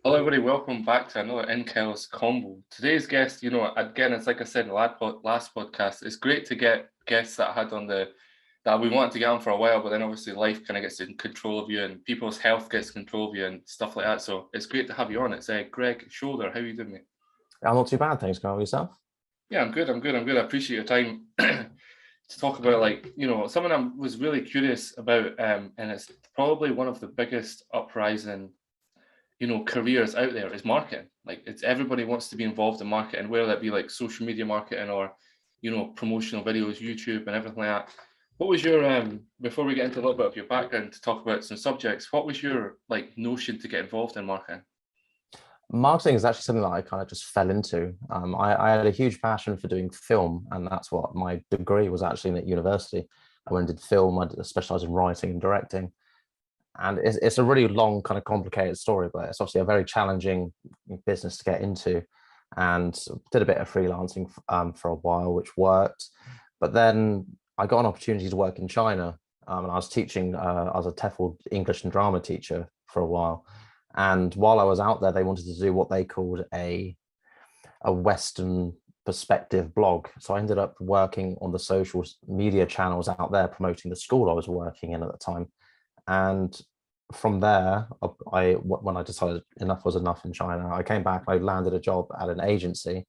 Hello, everybody. Welcome back to another Inkylesconvo. Today's guest, again, it's like I said in the last podcast, it's great to get guests that I had on that we wanted to get on for a while, but then obviously life kind of gets in control of you and people's health gets control of you and stuff like that. So it's great to have you on. It's Greg Shoulder. How are you doing, mate? I'm not too bad, thanks, Carl. Yourself? Yeah, I'm good. I appreciate your time to talk about, something I was really curious about, and it's probably one of the biggest uprising careers out there is marketing. Like it's everybody wants to be involved in marketing, whether that be like social media marketing or, promotional videos, YouTube and everything like that. What was your before we get into a little bit of your background to talk about some subjects, what was your like notion to get involved in marketing? Marketing is actually something that I kind of just fell into. I had a huge passion for doing film, and that's what my degree was actually in at university. I went and did film. I specialized in writing and directing, and it's a really long, kind of complicated story, but it's obviously a very challenging business to get into. And did a bit of freelancing for a while, which worked. But then I got an opportunity to work in China, and I was teaching. I was a TEFL English and drama teacher for a while. And while I was out there, they wanted to do what they called a Western perspective blog. So I ended up working on the social media channels out there, promoting the school I was working in at the time. And from there, when I decided enough was enough in China, I came back. I landed a job at an agency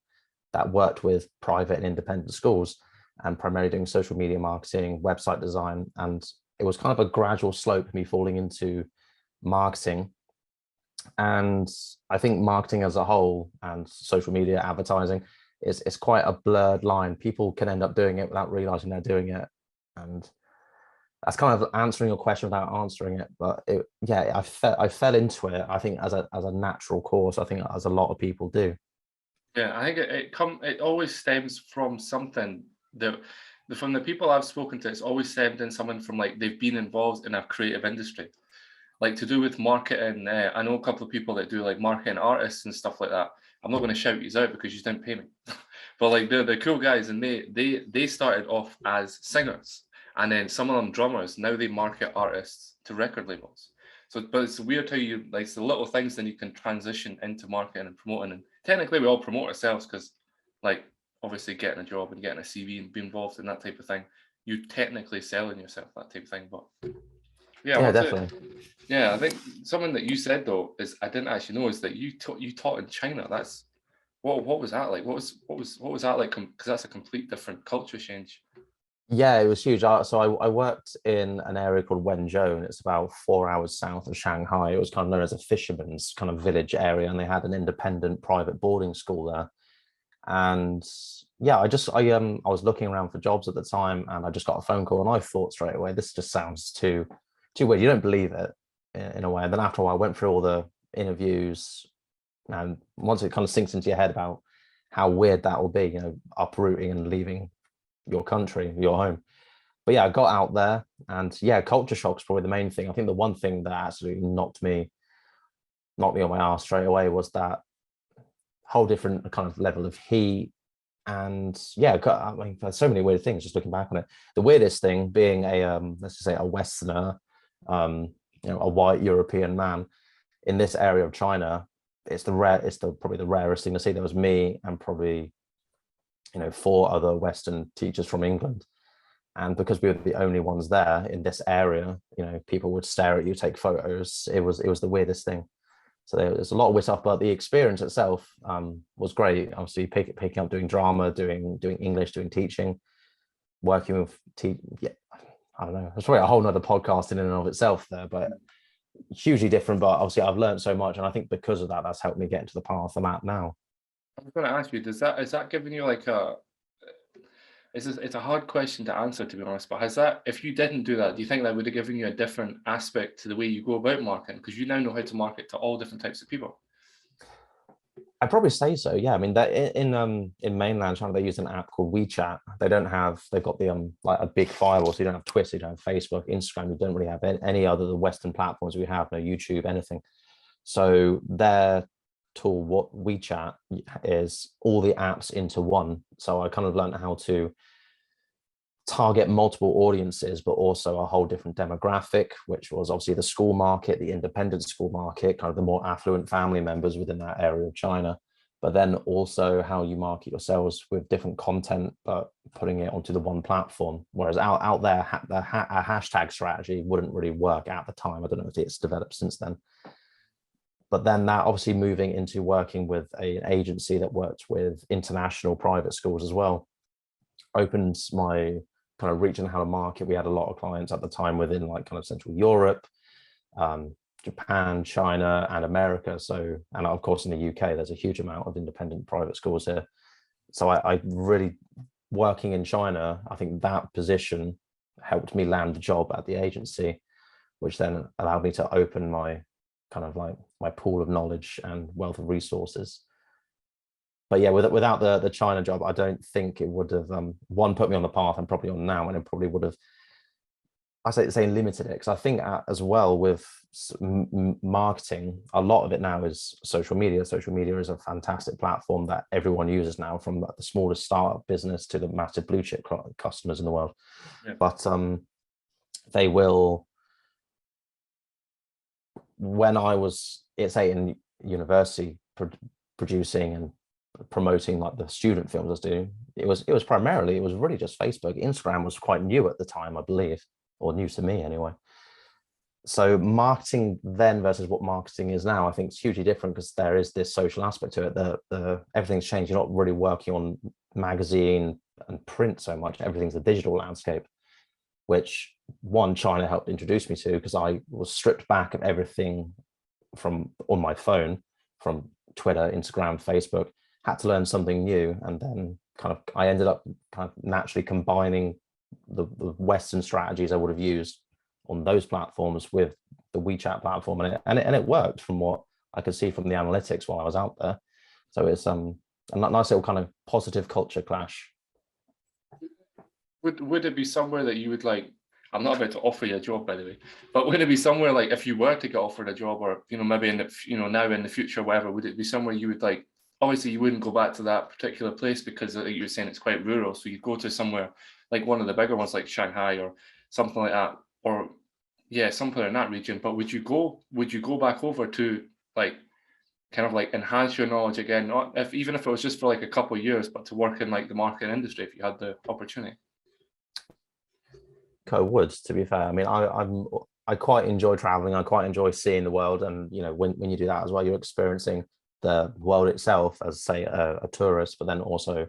that worked with private and independent schools, and primarily doing social media marketing, website design. And it was kind of a gradual slope, me falling into marketing. And I think marketing as a whole and social media advertising is quite a blurred line. People can end up doing it without realizing they're doing it. And that's kind of answering your question without answering it. But I fell into it, I think, as a natural course. I think as a lot of people do. Yeah, I think it always stems from something that from the people I've spoken to, it's always stemmed in someone from like they've been involved in a creative industry. Like to do with marketing. I know a couple of people that do like marketing artists and stuff like that. I'm not going to shout you out because you didn't pay me, but like they're cool guys, and they started off as singers, and then some of them drummers. Now they market artists to record labels. So, but it's weird how you like it's the little things then you can transition into marketing and promoting. And technically, we all promote ourselves because, like, obviously getting a job and getting a CV and being involved in that type of thing, you technically selling yourself that type of thing. But yeah, Yeah, what's it? definitely. Yeah, I think something that you said though is I didn't actually know is that you taught in China. That's what was that like? What was that like? Because that's a complete different culture change. Yeah, it was huge. So I worked in an area called Wenzhou, and it's about 4 hours south of Shanghai. It was kind of known as a fisherman's kind of village area, and they had an independent private boarding school there. And yeah, I was looking around for jobs at the time, and I just got a phone call, and I thought straight away, this just sounds too weird. You don't believe it in a way. And then after a while, I went through all the interviews, and once it kind of sinks into your head about how weird that will be, uprooting and leaving your country, your home. But yeah, I got out there, and yeah, culture shock's probably the main thing. I think the one thing that absolutely knocked me on my ass straight away was that whole different kind of level of heat. And yeah, I mean, there's so many weird things just looking back on it. The weirdest thing being let's just say a Westerner, a white European man in this area of China. It's probably the rarest thing to see. There was me and probably four other Western teachers from England. And because we were the only ones there in this area, people would stare at you, take photos. It was the weirdest thing. So there's a lot of weird stuff, but the experience itself was great. Obviously, picking up doing drama, doing English, doing teaching, working with yeah, I don't know. It's probably a whole nother podcast in and of itself there, but hugely different. But obviously, I've learned so much, and I think because of that, that's helped me get into the path I'm at now. I was going to ask you, is that giving you like a it's a hard question to answer, to be honest, but has that, if you didn't do that, do you think that would have given you a different aspect to the way you go about marketing? Because you now know how to market to all different types of people. I'd probably say so. Yeah, I mean that in mainland China they use an app called WeChat. They've got the like a big firewall, so you don't have Twitter, you don't have Facebook, Instagram. You don't really have any other the Western platforms we have, no YouTube, anything. So their tool, what WeChat is, all the apps into one. So I kind of learned how to target multiple audiences, but also a whole different demographic, which was obviously the school market, the independent school market, kind of the more affluent family members within that area of China. But then also how you market yourselves with different content, but putting it onto the one platform. Whereas out there, a hashtag strategy wouldn't really work at the time. I don't know if it's developed since then. But then that obviously moving into working with an agency that worked with international private schools as well opens my kind of reach on how to market. We had a lot of clients at the time within like kind of Central Europe, Japan, China, and America. So, and of course in the UK, there's a huge amount of independent private schools here. So I really, working in China, I think that position helped me land the job at the agency, which then allowed me to open my kind of like my pool of knowledge and wealth of resources. But yeah, without the China job, I don't think it would have one, put me on the path I'm probably on now, and it probably would have, I say limited it, because I think as well with marketing, a lot of it now is social media. Social media is a fantastic platform that everyone uses now, from the smallest startup business to the massive blue chip customers in the world. Yeah. But they will, when I was, say in university, producing and promoting like the student films I was doing, it was really just Facebook. Instagram was quite new at the time, I believe, or new to me anyway. So marketing then versus what marketing is now, I think it's hugely different, because there is this social aspect to it. The everything's changed. You're not really working on magazine and print so much. Everything's a digital landscape, which China helped introduce me to, because I was stripped back of everything from on my phone, from Twitter, Instagram, Facebook, had to learn something new. And then I ended up kind of naturally combining the Western strategies I would have used on those platforms with the WeChat platform, and it worked from what I could see from the analytics while I was out there. So it's a nice little kind of positive culture clash. Would it be somewhere that you would like? I'm not about to offer you a job, by the way, but would it be somewhere like, if you were to get offered a job, or maybe in the now in the future, whatever, would it be somewhere you would like? Obviously, you wouldn't go back to that particular place, because like you were saying, it's quite rural. So you'd go to somewhere like one of the bigger ones, like Shanghai or something like that, or yeah, somewhere in that region. But would you go back over to like kind of like enhance your knowledge again, not even if it was just for like a couple of years, but to work in like the marketing industry if you had the opportunity? I would, to be fair. I mean, I quite enjoy traveling. I quite enjoy seeing the world, and when you do that as well, you're experiencing the world itself as, say, a tourist, but then also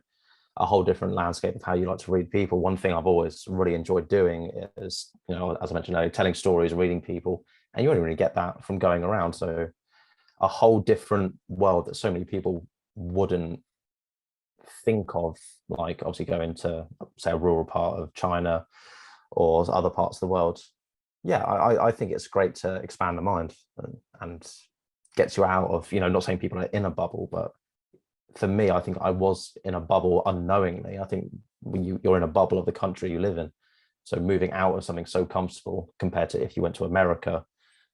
a whole different landscape of how you like to read people. One thing I've always really enjoyed doing is, as I mentioned earlier, telling stories, reading people, and you only really get that from going around. So a whole different world that so many people wouldn't think of, like obviously going to, say, a rural part of China or other parts of the world. Yeah, I think it's great to expand the mind and gets you out of, not saying people are in a bubble, but for me, I think I was in a bubble unknowingly. I think when you're in a bubble of the country you live in, so moving out of something so comfortable compared to if you went to America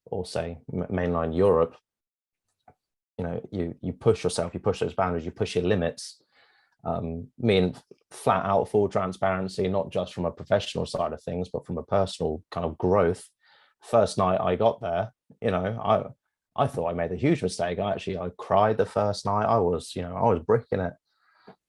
or, say, mainline Europe, you push yourself, you push those boundaries, you push your limits. Me, flat out full transparency, not just from a professional side of things, but from a personal kind of growth. First night I got there, I thought I made a huge mistake. I cried the first night. I was bricking it.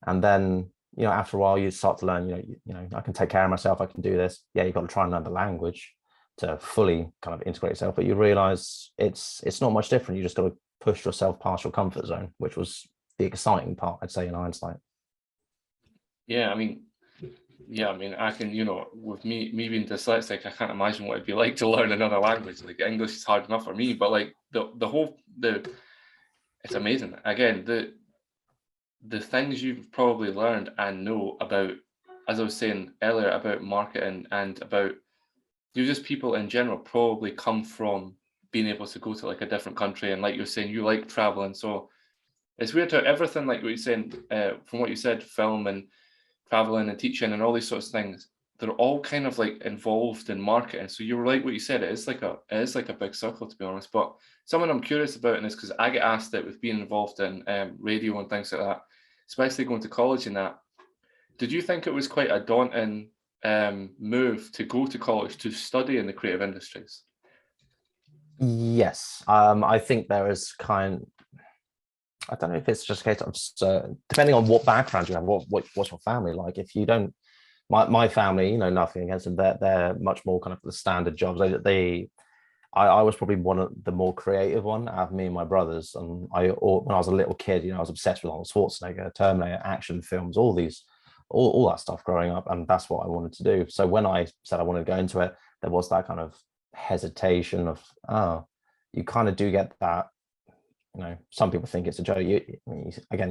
And then, after a while you start to learn, I can take care of myself. I can do this. Yeah, you've got to try and learn the language to fully kind of integrate yourself. But you realize it's not much different. You just got to push yourself past your comfort zone, which was the exciting part, I'd say, in hindsight. Yeah, I mean, I can, with me being dyslexic, I can't imagine what it'd be like to learn another language. Like, English is hard enough for me, but like it's amazing. Again, the things you've probably learned and know about, as I was saying earlier, about marketing and about just people in general, probably come from being able to go to like a different country. And like you're saying, you like traveling, so it's weird how everything, like what you're saying, from what you said, film and traveling and teaching and all these sorts of things, they're all kind of like involved in marketing. So you're right what you said, it is like a big circle, to be honest. But something I'm curious about, and it's because I get asked it with being involved in radio and things like that, especially going to college and that. Did you think it was quite a daunting move to go to college to study in the creative industries? Yes, I think there is I don't know if it's just a case of depending on what background you have, what's your family like. If you don't, my family, nothing against them, they're much more kind of the standard jobs. I was probably one of the more creative one out of me and my brothers. And when I was a little kid, I was obsessed with Arnold Schwarzenegger, Terminator, action films, all that stuff growing up, and that's what I wanted to do. So when I said I wanted to go into it, there was that kind of hesitation of, oh, you kind of do get that. Some people think it's a joke. You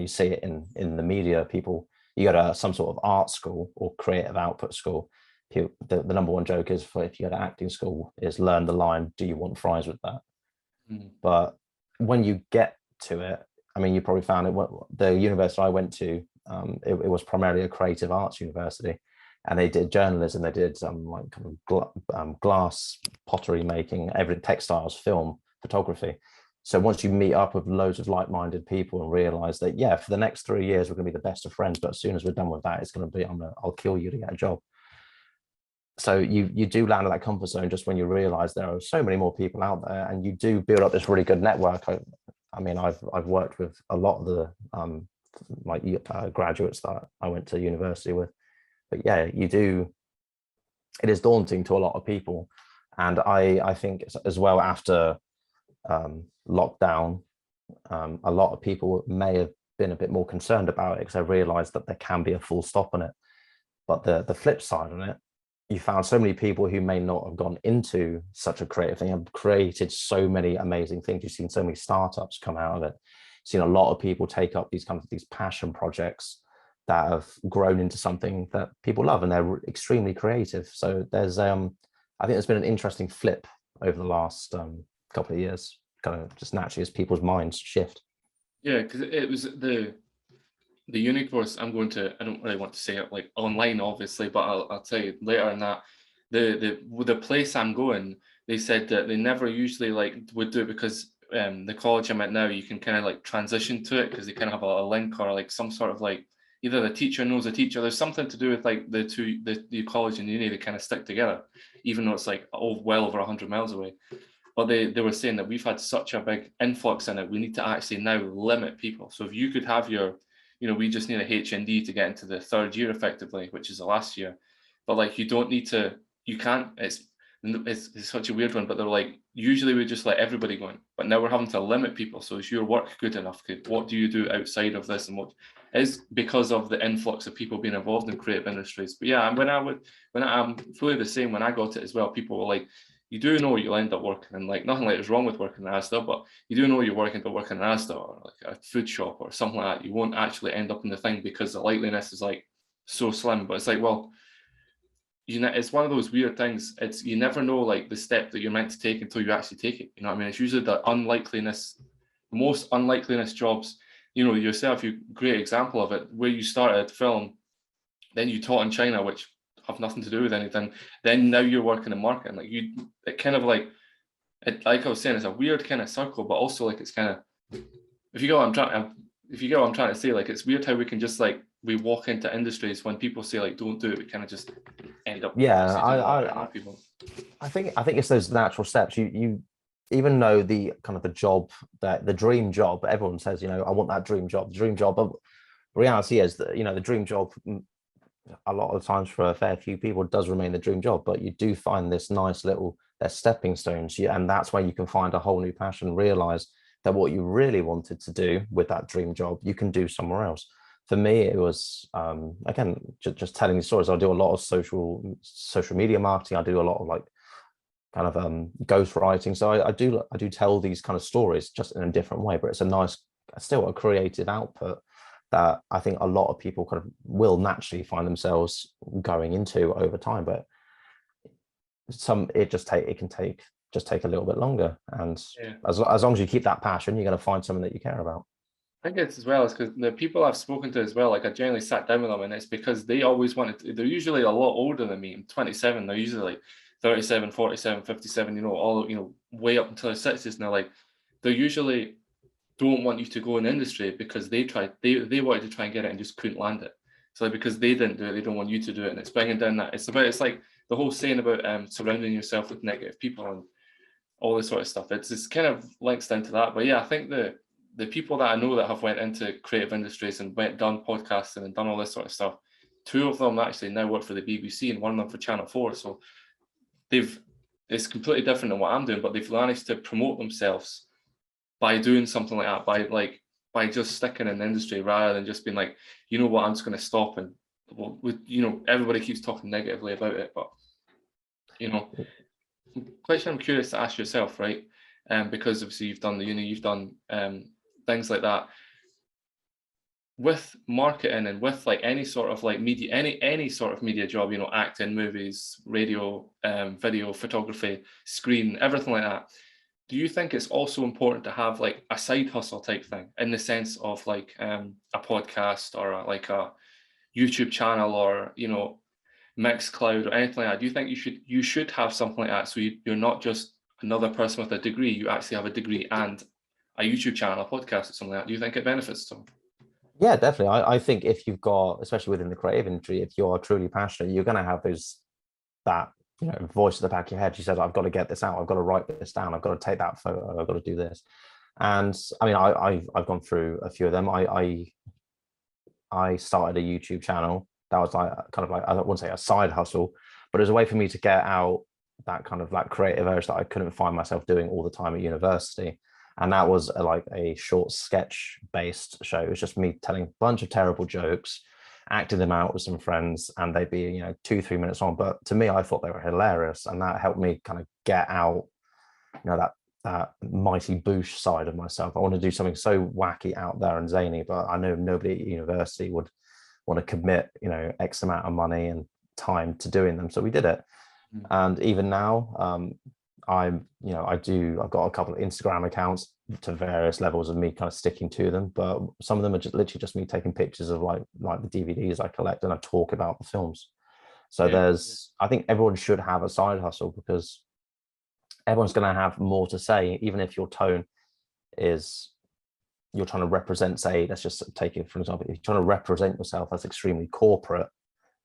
see it in the media. People, you go to some sort of art school or creative output school. The number one joke is, if you go to acting school, is learn the line, "Do you want fries with that?" But when you get to it, you probably found it. The university I went to, it was primarily a creative arts university, and they did journalism. They did like kind of glass pottery making, everything, textiles, film, photography. So once you meet up with loads of like-minded people and realize that, yeah, for the next 3 years, we're going to be the best of friends. But as soon as we're done with that, it's going to be, I'll kill you to get a job. So you do land in that comfort zone just when you realize there are so many more people out there, and you do build up this really good network. I've worked with a lot of the graduates that I went to university with. But yeah, you do. It is daunting to a lot of people. And I think as well, after lockdown, a lot of people may have been a bit more concerned about it because they realized that there can be a full stop on it. But the flip side on it, you found so many people who may not have gone into such a creative thing have created so many amazing things. You've seen so many startups come out of it. You've seen a lot of people take up these passion projects that have grown into something that people love, and they're extremely creative. So there's I think there's been an interesting flip over the last couple of years, kind of just naturally as people's minds shift. Yeah, because it was the uni course I'm going to. I don't really want to say it like online, obviously, but I'll tell you later in that. The place I'm going, they said that they never usually would do it because the college I'm at now, you can kind of like transition to it because they kind of have a link or like some sort of like either the teacher knows a teacher. There's something to do with like the college and uni, they kind of stick together, even though it's like well over 100 miles away. But they were saying that we've had such a big influx in it, we need to actually now limit people. So if you could have your, we just need a HND to get into the third year effectively, which is the last year. But like you don't need to, you can't, it's such a weird one, but they're like, usually we just let everybody go in, but now we're having to limit people. So is your work good enough? What do you do outside of this? And what is because of the influx of people being involved in creative industries. But yeah, I'm fully the same when I got it as well. People were like, you do know you'll end up working, and like nothing like is wrong with working in Asda, but you do know you're working in Asda or like a food shop or something like that. You won't actually end up in the thing because the likeliness is like so slim. But it's like, well, it's one of those weird things. It's you never know like the step that you're meant to take until you actually take it. You know what I mean? It's usually the most unlikeliness jobs. Yourself, you great example of it, where you started film, then you taught in China, which have nothing to do with anything. Then now you're working in marketing. Like it kind of like like I was saying, it's a weird kind of circle, but also like it's kind of if you get what I'm trying to say, like it's weird how we can just like we walk into industries when people say like don't do it, we kind of just end up people. I think it's those natural steps. You even though the kind of the job, that the dream job, everyone says, I want that dream job, but reality is that the dream job a lot of times for a fair few people does remain the dream job, but you do find this nice little, they're stepping stones, and that's where you can find a whole new passion, realize that what you really wanted to do with that dream job you can do somewhere else. For me it was again just telling these stories. I do a lot of social media marketing. I do a lot of like kind of ghost writing, so I do tell these kind of stories just in a different way, but it's still a creative output that I think a lot of people kind of will naturally find themselves going into over time. But it can take a little bit longer, and as long as you keep that passion, you're going to find something that you care about. I think it's as well as because the people I've spoken to as well, like I generally sat down with them, and it's because they always they're usually a lot older than me. I'm 27, they're usually like 37, 47, 57, all way up until their 60s now. Like they're usually don't want you to go in industry because they wanted to try and get it and just couldn't land it. So like, because they didn't do it, they don't want you to do it, and it's bringing down that. It's like the whole saying about surrounding yourself with negative people and all this sort of stuff. It's kind of links down to that. But yeah, I think the people that I know that have went into creative industries and done podcasting and done all this sort of stuff, 2 of them actually now work for the BBC and 1 of them for Channel 4. So it's completely different than what I'm doing, but they've managed to promote themselves by doing something like that, by just sticking in the industry rather than just being like, you know what, I'm just going to stop and, well, everybody keeps talking negatively about it, but question I'm curious to ask yourself, right? Because obviously you've done the uni, you've done things like that. With marketing and with like any sort of like media, any sort of media job, acting, movies, radio, video, photography, screen, everything like that. Do you think it's also important to have like a side hustle type thing in the sense of like a podcast or like a YouTube channel or Mixcloud or anything like that? Do you think you should have something like that so you're not just another person with a degree? You actually have a degree and a YouTube channel, a podcast, or something like that. Do you think it benefits them? Yeah, definitely. I think if you've got, especially within the creative industry, if you're truly passionate, you're going to have that voice at the back of your head. She says, I've got to get this out. I've got to write this down. I've got to take that photo. I've got to do this. And I mean, I've gone through a few of them. I started a YouTube channel that was like kind of like, I wouldn't say a side hustle, but it was a way for me to get out that kind of like creative urge that I couldn't find myself doing all the time at university. And that was like a short sketch based show. It was just me telling a bunch of terrible jokes, acting them out with some friends, and they'd be 2-3 minutes on. But to me, I thought they were hilarious, and that helped me kind of get out that mighty boosh side of myself. I want to do something so wacky out there and zany, but I know nobody at university would want to commit X amount of money and time to doing them, so we did it. And even now, I've got a couple of Instagram accounts to various levels of me kind of sticking to them, but some of them are just literally just me taking pictures of like the DVDs I collect, and I talk about the films. So I think everyone should have a side hustle, because everyone's going to have more to say, even if your tone is you're trying to represent, say, let's just take it for example, if you're trying to represent yourself as extremely corporate,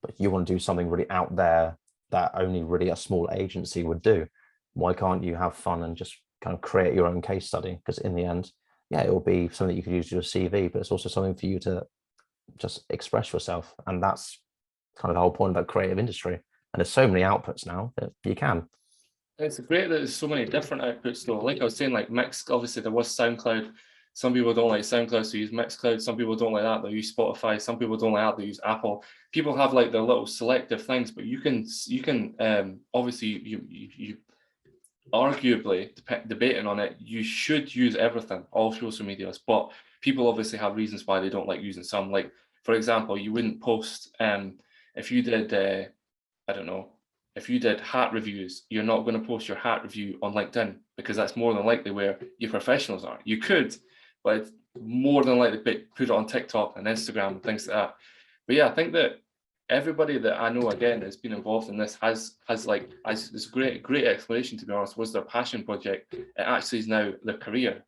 but you want to do something really out there that only really a small agency would do. Why can't you have fun and just kind of create your own case study? Because in the end, it will be something that you could use to your CV, but it's also something for you to just express yourself. And that's kind of the whole point of that creative industry. And there's so many outputs now that you can. It's great that there's so many different outputs though. Like I was saying, like obviously there was SoundCloud. Some people don't like SoundCloud, so use Mixcloud. Some people don't like that, they'll use Spotify. Some people don't like that, they use Apple. People have like their little selective things, but you can obviously you arguably debating on it, you should use everything, all social medias, but people obviously have reasons why they don't like using some. Like for example, you wouldn't post if you did if you did hat reviews, you're not going to post your hat review on LinkedIn, because that's more than likely where your professionals are. You could, but it's more than likely put it on TikTok and Instagram and things like that. But yeah, I think that everybody that I know, again, that's been involved in this has this great explanation, to be honest, was their passion project. It actually is now their career,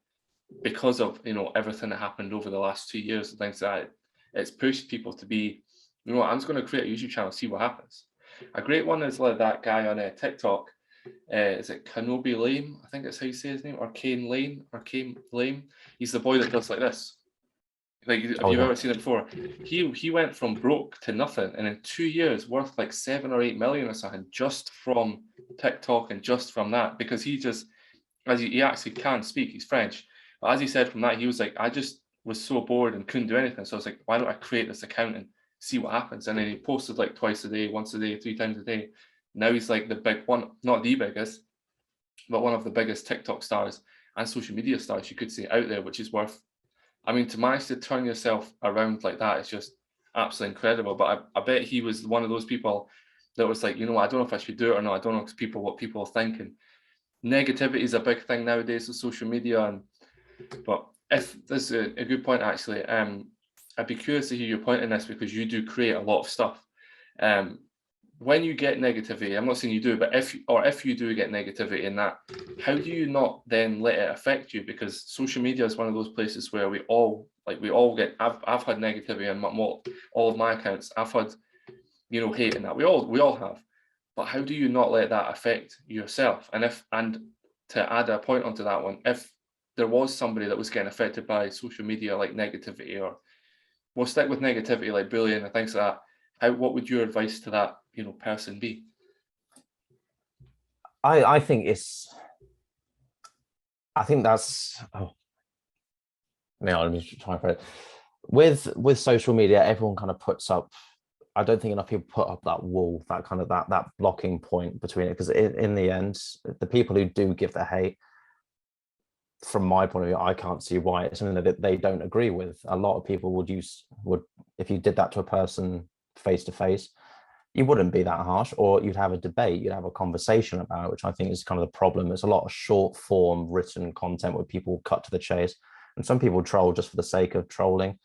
because of everything that happened over the last 2 years and things like that. It's pushed people to be, I'm just going to create a YouTube channel, see what happens. A great one is like that guy on TikTok. Is it Kanobi Lame? I think that's how you say his name, or Kane Lame. He's the boy that does like this. Like, have you ever seen it before? He went from broke to nothing, and in 2 years worth like 7 or 8 million or something, just from TikTok and just from that, because he actually can speak, he's French. But as he said, from that, he was like, I just was so bored and couldn't do anything. So I was like, why don't I create this account and see what happens? And then he posted like twice a day, once a day, 3 times a day. Now he's like the big one, not the biggest, but one of the biggest TikTok stars and social media stars, you could say, out there, which is worth, to manage to turn yourself around like that is just absolutely incredible. But I bet he was one of those people that was like, I don't know if I should do it or not. I don't know what people think. And negativity is a big thing nowadays with social media. But if this is a good point, actually, I'd be curious to hear your point in this, because you do create a lot of stuff. when you get negativity, I'm not saying you do, but if you do get negativity in that, how do you not then let it affect you? Because social media is one of those places where we all get. I've had negativity on all of my accounts. I've had, you know, hate in that. We all have. But how do you not let that affect yourself? And to add a point onto that one, if there was somebody that was getting affected by social media, like negativity, or we'll stick with negativity like bullying and things like that, what would your advice to that, you know, person be? I think that's, oh, yeah, let me try for it. With social media, everyone kind of puts up, I don't think enough people put up that wall, that kind of that blocking point between it, because in the end, the people who do give the hate, from my point of view, I can't see why it's something that they don't agree with. A lot of people would if you did that to a person face to face, you wouldn't be that harsh, or you'd have a debate, you'd have a conversation about it, which I think is kind of the problem. There's a lot of short form written content where people cut to the chase, and some people troll just for the sake of trolling.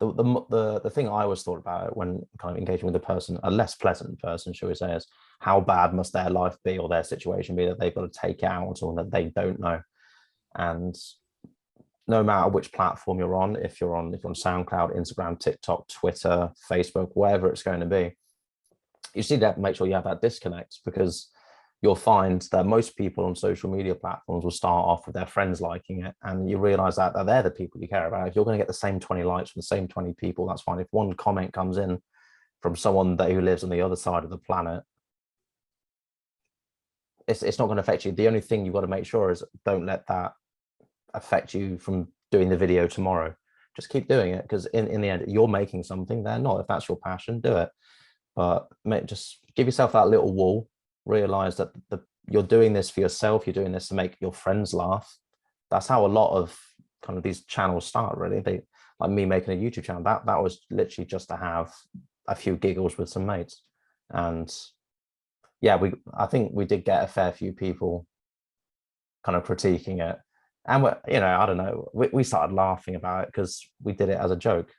The thing I always thought about when kind of engaging with a person, a less pleasant person, shall we say, is how bad must their life be or their situation be that they've got to take it out on someone that they don't know. And no matter which platform you're on, if you're on SoundCloud, Instagram, TikTok, Twitter, Facebook, wherever it's going to be, you just need to make sure you have that disconnect, because you'll find that most people on social media platforms will start off with their friends liking it, and you realize that they're the people you care about. If you're going to get the same 20 likes from the same 20 people, that's fine. If one comment comes in from someone who lives on the other side of the planet, it's not going to affect you. The only thing you've got to make sure is don't let that affect you from doing the video tomorrow. Just keep doing it, because in the end, you're making something, they're not. If that's your passion, do it. But just give yourself that little wall. Realize that you're doing this for yourself. You're doing this to make your friends laugh. That's how a lot of kind of these channels start, really. Like me making a YouTube channel, that was literally just to have a few giggles with some mates. And yeah, I think we did get a fair few people kind of critiquing it. And I don't know, we started laughing about it because we did it as a joke.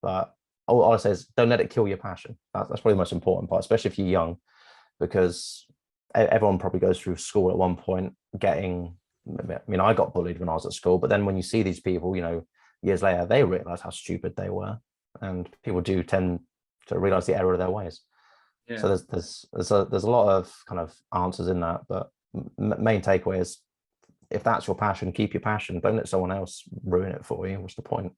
But all I say is don't let it kill your passion. That's probably the most important part, especially if you're young, because everyone probably goes through school at one point I got bullied when I was at school, but then when you see these people, years later, they realize how stupid they were, and people do tend to realize the error of their ways. Yeah. So there's a lot of kind of answers in that, but main takeaway is, if that's your passion, keep your passion. Don't let someone else ruin it for you. What's the point?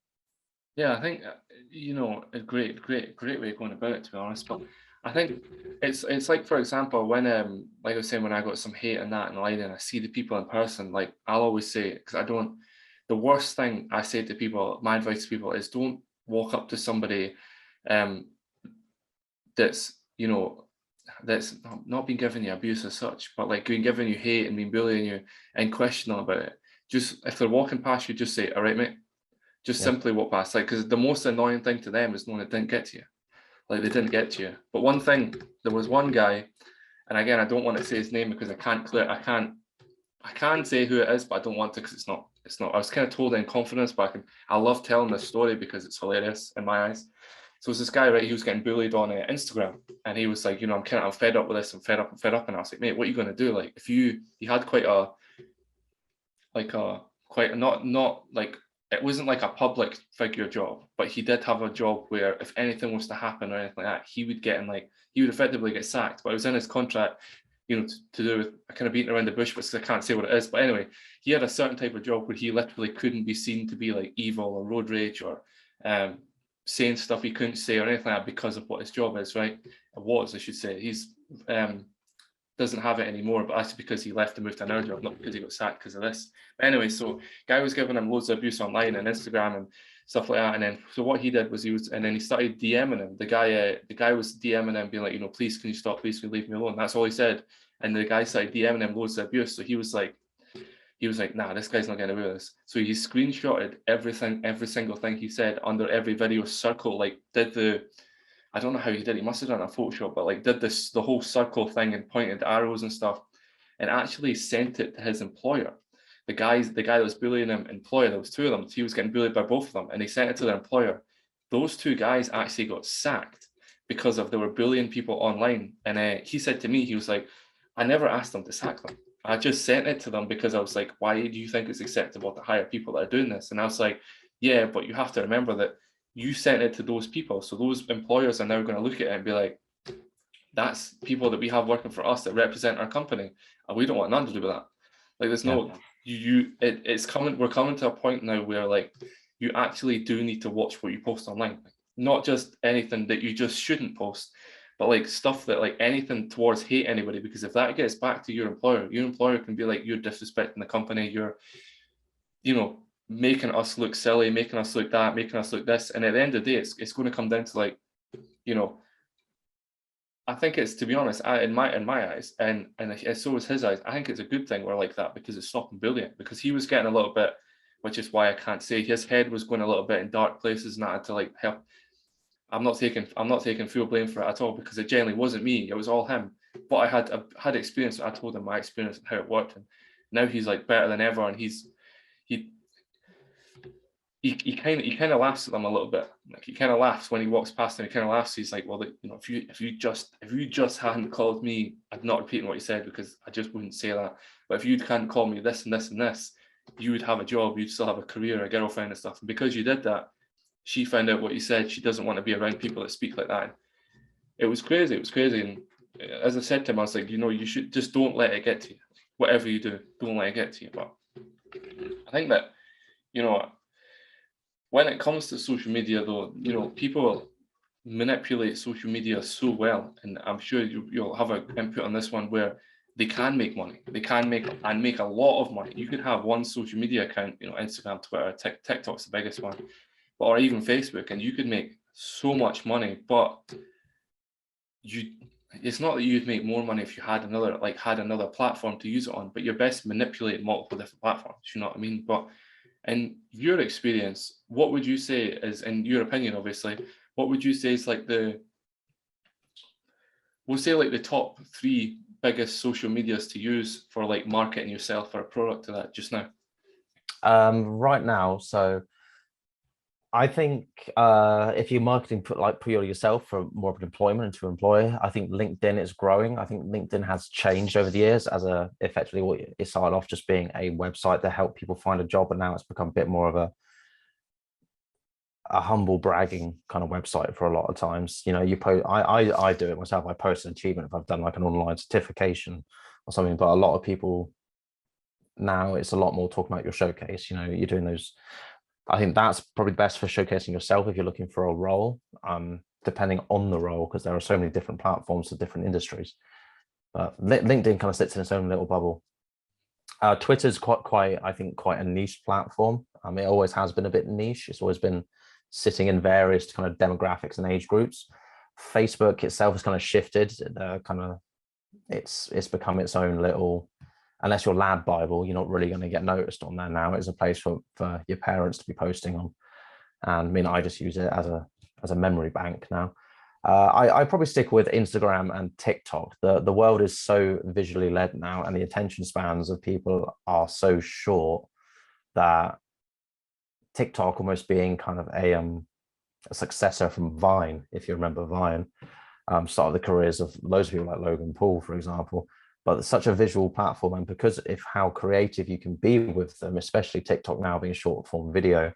Yeah, I think a great way of going about it, to be honest. But I think it's like, for example, when like I was saying, when I got some hate and that online, and I see the people in person, like I'll always say, because the worst thing I say to people, my advice to people is, don't walk up to somebody that's that's not been giving you abuse as such, but like been giving you hate and been bullying you, and question them about it. Just, if they're walking past you, just say, all right, mate. Just simply walk past. Like, because the most annoying thing to them is knowing it didn't get to you. Like, they didn't get to you. But one thing, there was one guy, and again, I don't want to say his name because I can say who it is, but I don't want to, because it's not. I was kind of told in confidence, but I love telling this story because it's hilarious in my eyes. So it's this guy, right? He was getting bullied on Instagram, and he was like, I'm fed up with this. I'm fed up. And I was like, mate, what are you going to do? Like, if he had quite not like, it wasn't like a public figure job, but he did have a job where if anything was to happen or anything like that, he would effectively get sacked. But it was in his contract, to do with kind of beating around the bush, because I can't say what it is. But anyway, he had a certain type of job where he literally couldn't be seen to be like evil or road rage or saying stuff he couldn't say or anything like that, because of what his job is, right? I should say. He's doesn't have it anymore, but that's because he left and moved to another job, not because he got sacked because of this. But anyway, so guy was giving him loads of abuse online and Instagram and stuff like that. And then so what he did was he started DMing him. The guy was DMing him, being like, please can you stop, please can you leave me alone? That's all he said. And the guy started DMing him loads of abuse. So he was like, nah, this guy's not getting away with this. So he screenshotted every single thing he said under every video, circle, like I don't know how he did. He must have done a Photoshop, but like did the whole circle thing and pointed arrows and stuff, and actually sent it to his employer. The guy that was bullying him, employer, there was two of them. He was getting bullied by both of them, and he sent it to their employer. Those two guys actually got sacked because of they were bullying people online. And he said to me, he was like, I never asked them to sack them. I just sent it to them because I was like, why do you think it's acceptable to hire people that are doing this? And I was like, yeah, but you have to remember that you sent it to those people. So those employers are now going to look at it and be like, that's people that we have working for us that represent our company, and we don't want nothing to do with that. Like, there's no it's coming. We're coming to a point now where like you actually do need to watch what you post online, not just anything that you just shouldn't post, but like stuff that like anything towards hate anybody, because if that gets back to your employer can be like, you're disrespecting the company, you're, you know, making us look silly, making us look that, making us look this, and at the end of the day, it's going to come down to like, you know, I think it's, to be honest, in my eyes, and so is his eyes, I think it's a good thing we're like that, because it's stopping bullying. Because he was getting a little bit, which is why I can't say, his head was going a little bit in dark places, and I had to like help. I'm not taking full blame for it at all, because it generally wasn't me, it was all him. But I had experience. I told him my experience and how it worked, and now he's like better than ever, and he kind of laughs at them a little bit. Like, he kind of laughs when he walks past them. He kind of laughs. He's like, well, you know, if you just hadn't called me, I'm not repeating what he said because I just wouldn't say that. But if you hadn't called me this and this and this, you would have a job. You'd still have a career, a girlfriend and stuff. And because you did that, she found out what you said. She doesn't want to be around people that speak like that. It was crazy. It was crazy. And as I said to him, I was like, you know, you should just don't let it get to you. Whatever you do, don't let it get to you. But I think that, you know, when it comes to social media, though, you know, people manipulate social media so well, and I'm sure you'll have an input on this one, where they can make money. They can make a lot of money. You could have one social media account, you know, Instagram, Twitter, TikTok's the biggest one, or even Facebook, and you could make so much money. But it's not that you'd make more money if you had another platform to use it on, but you're best manipulating multiple different platforms. You know what I mean? But in your experience, what would you say is, in your opinion, obviously, what would you say is like we'll say like the top 3 biggest social medias to use for like marketing yourself or a product to that just now? Right now, so I think if you're marketing purely yourself for more of an employment and to employer, I think LinkedIn is growing. I think LinkedIn has changed over the years as effectively what it started off just being a website to help people find a job, but now it's become a bit more of a humble bragging kind of website for a lot of times. You know, you post, I do it myself. I post an achievement if I've done like an online certification or something, but a lot of people now, it's a lot more talking about your showcase. You know, you're doing those. I think that's probably best for showcasing yourself if you're looking for a role, depending on the role, because there are so many different platforms for different industries. But LinkedIn kind of sits in its own little bubble. Twitter's quite a niche platform. It always has been a bit niche. It's always been sitting in various kind of demographics and age groups. Facebook itself has kind of shifted. It's become its own little. Unless you're Lad Bible, you're not really going to get noticed on there now. It's a place for your parents to be posting on. And I mean, I just use it as a memory bank now. I probably stick with Instagram and TikTok. The world is so visually led now, and the attention spans of people are so short that TikTok almost being kind of a successor from Vine, if you remember Vine, started the careers of loads of people like Logan Paul, for example. But it's such a visual platform, and because of how creative you can be with them, especially TikTok now being short form video,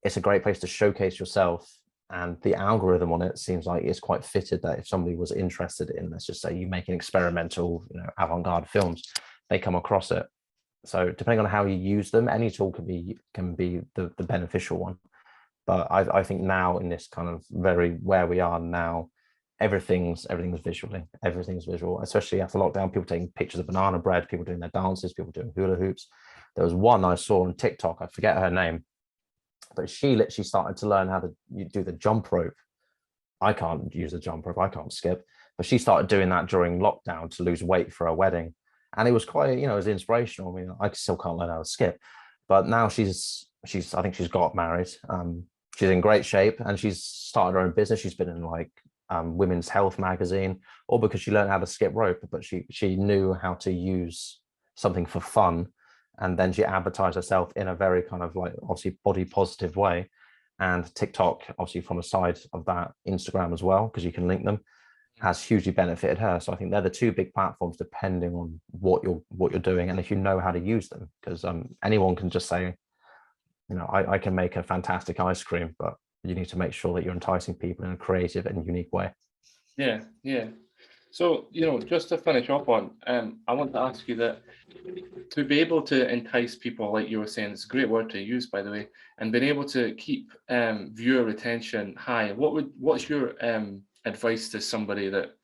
it's a great place to showcase yourself. And the algorithm on it seems like it's quite fitted that if somebody was interested in, let's just say, you making experimental, you know, avant-garde films, they come across it. So depending on how you use them, any tool can be the beneficial one. But I think now in this kind of where we are now, everything's visual, especially after lockdown. People taking pictures of banana bread, people doing their dances, people doing hula hoops. There was one I saw on TikTok, I forget her name, but she literally started to learn how to do the jump rope. I can't use the jump rope, I can't skip, but she started doing that during lockdown to lose weight for a wedding, and it was quite, you know, it was inspirational. I mean, I still can't learn how to skip, but now she's I think she's got married. She's in great shape, and she's started her own business. She's been in like Women's Health magazine, all because she learned how to skip rope, but she knew how to use something for fun, and then she advertised herself in a very kind of like obviously body positive way, And TikTok, obviously from a side of that, Instagram as well, because you can link them, has hugely benefited her. So I think they're the two big platforms, depending on what you're doing, and if you know how to use them. Because anyone can just say, you know, I can make a fantastic ice cream, but you need to make sure that you're enticing people in a creative and unique way. Yeah, yeah. So, you know, just to finish up on, I want to ask you that to be able to entice people, like you were saying, it's a great word to use, by the way, and being able to keep viewer retention high. What's your advice to somebody that,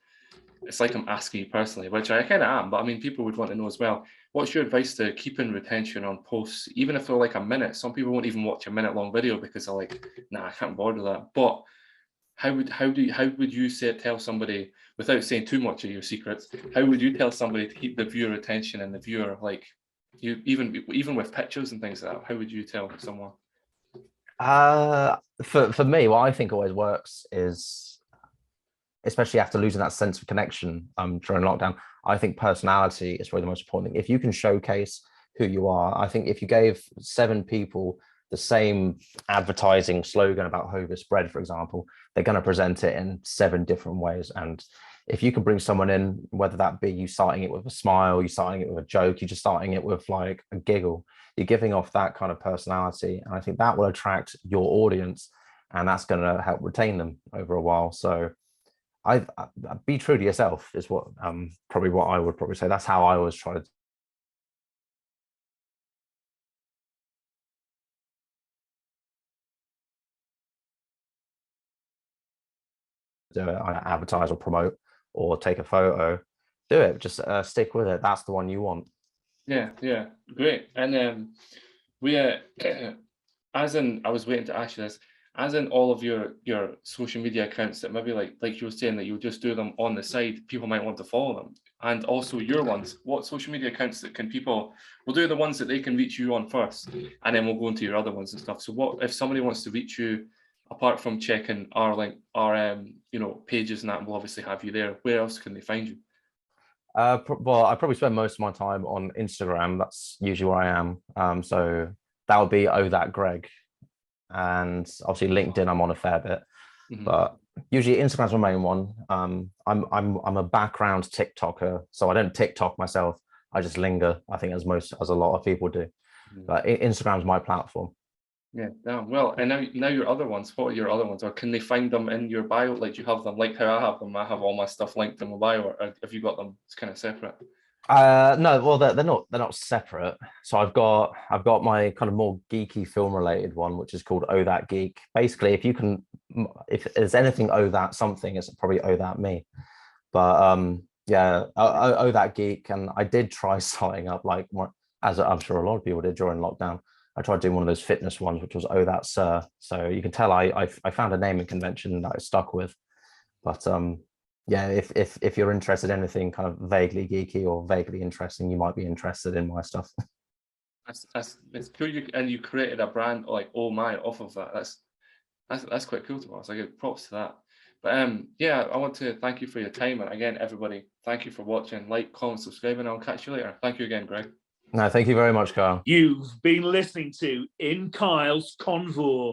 it's like I'm asking you personally, which I kind of am, but I mean, people would want to know as well. What's your advice to keeping retention on posts, even if they're like a minute? Some people won't even watch a minute-long video because they're like, nah, I can't bother that. But how would you say tell somebody, without saying too much of your secrets, how would you tell somebody to keep the viewer attention and the viewer, like, you even with pictures and things like that, how would you tell someone? For me, what I think always works is, especially after losing that sense of connection during lockdown, I think personality is probably the most important thing. If you can showcase who you are, I think if you gave 7 people the same advertising slogan about Hovis bread, for example, they're going to present it in 7 different ways. And if you can bring someone in, whether that be you starting it with a smile, you starting it with a joke, you're just starting it with like a giggle, you're giving off that kind of personality. And I think that will attract your audience, and that's going to help retain them over a while. So I be true to yourself is what probably what I would probably say. That's how I always try to do it. I advertise or promote or take a photo. Do it. Just stick with it. That's the one you want. Yeah, yeah, great. And we as in, I was waiting to ask you this, as in all of your social media accounts that maybe like you were saying that you'll just do them on the side, people might want to follow them. And also your ones, what social media accounts that can people, we'll do the ones that they can reach you on first, and then we'll go into your other ones and stuff. So what if somebody wants to reach you, apart from checking our link, our you know, pages and that, we'll obviously have you there. Where else can they find you? Well, I probably spend most of my time on Instagram. That's usually where I am. So that would be Oh That Greg, and obviously LinkedIn I'm on a fair bit, but usually Instagram's my main one. I'm a background TikToker, so I don't TikTok myself. I just linger, I think, as a lot of people do. But Instagram's my platform. Yeah, damn. Well, and now your other ones, what are your other ones? Or can they find them in your bio? Like, do you have them like how I have them? I have all my stuff linked in my bio, or have you got them? It's kind of separate. No, well, they're not separate. So I've got my kind of more geeky film related one, which is called Oh That Geek. Basically, if there's anything Oh That something, it's probably Oh That me. But yeah, oh That Geek. And I did try starting up, like more, as I'm sure a lot of people did during lockdown. I tried doing one of those fitness ones, which was Oh That Sir. So you can tell I found a naming convention that I stuck with. But yeah, if you're interested in anything kind of vaguely geeky or vaguely interesting, you might be interested in my stuff. It's cool. You created a brand like Oh My off of that. That's quite cool to us. I give props to that. But yeah, I want to thank you for your time, and again, everybody, thank you for watching. Like, comment, subscribe, and I'll catch you later. Thank you again, Greg. No, thank you very much, Carl. You've been listening to Inkylesconvo.